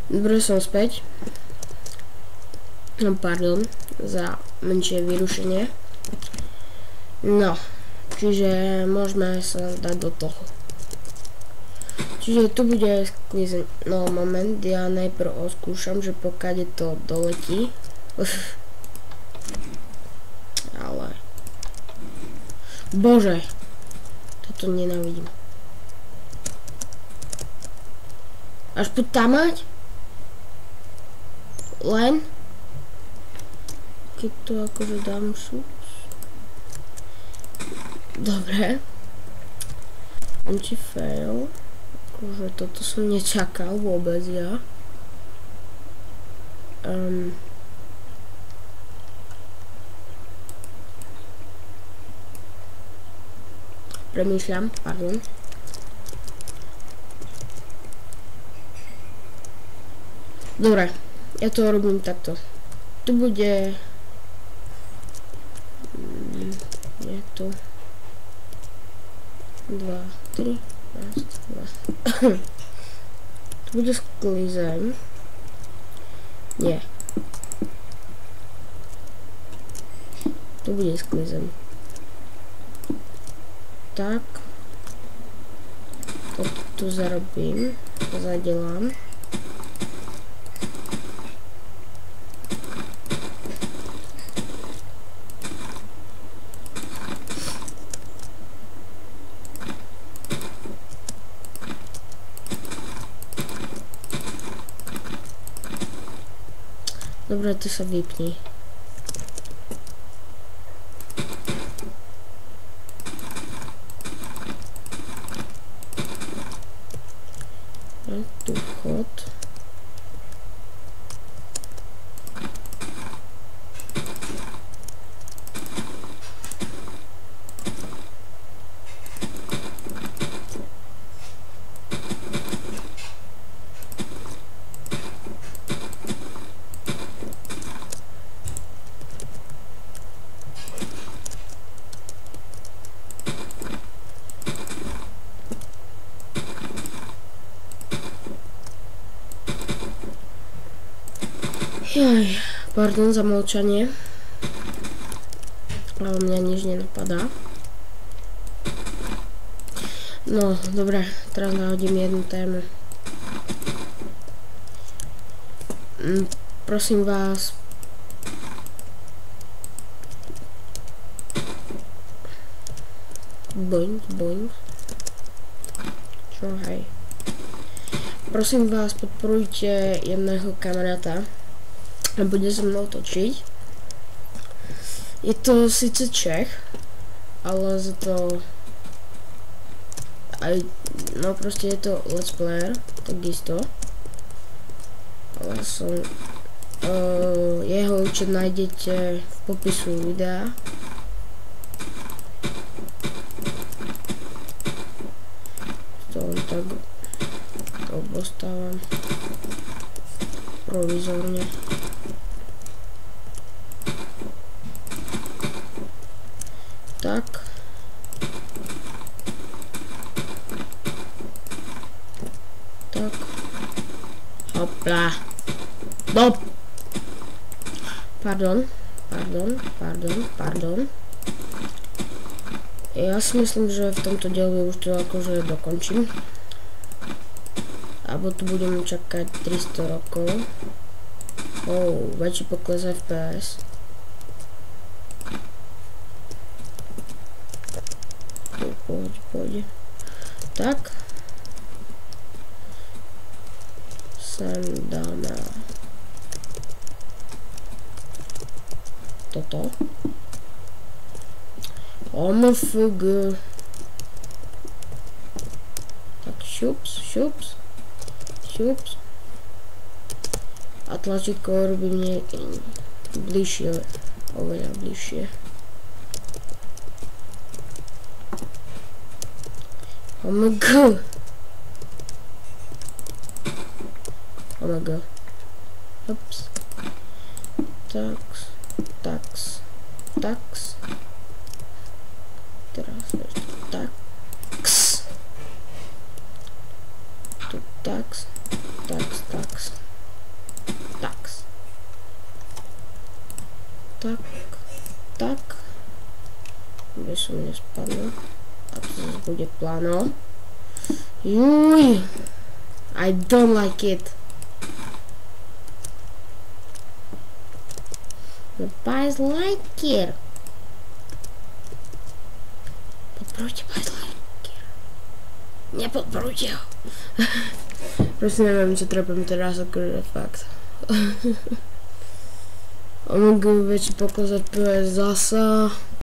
Dobre, som späť. No, pardon za menšie vyrušenie. No, čiže môžeme sa dať do toho. Čiže tu bude sklizeň. No, moment, ja najprv oskúšam, že pokiaľ to doletí. Ale... Bože! Toto nenávidím. Až poď tam mať? Len? Keď to akože dám šups. Dobre. Anti-fail. Akože toto som nečakal vôbec ja. Premýšľam, pardon. Dobre, ja to robím takto. Tu bude... je tu... 2, 3, 2. Tu bude sklizeň. Nie. Tu bude sklizeň. Tak. Toto tu zarobím. Zadelám. Dobre, to sa vypni. A tu vchod. Jaj, pardon za mlčanie. Ale mňa nič nenapadá. No, dobre, teraz nahodím jednu tému. Prosím vás. Boing, boing. Čo, hej. Prosím vás, podporujte jedného kamaráta. A bude so mnou točiť. Je to síce Čech, ale za to aj, no proste je to let's player, takisto. Ale som, jeho účet nájdete v popisu videa. To tak obostávam provizorne. Tak. Tak. Hopla. Dop. Pardon. Ja si myslím, že v tomto dieli už to akože dokončím. Abo tu budeme čakať 300 rokov. Väčší pokles FPS. Pôjde. Tak. Sem dáme toto. OMFG. Tak šups. A tlačítko robím bližšie, oveľa bližšie. OMG. Ups. Tax. Teraz ešte tax. Tu tax. plano. A to zase bude plano. Juj! I don't like it. The Buzz Lightyear. Podporujte Buzz Lightyear. Nepodporujte ho. Proste neviem, čo trepem teraz, akože fakt. Omega väčší pokles FPS zasa.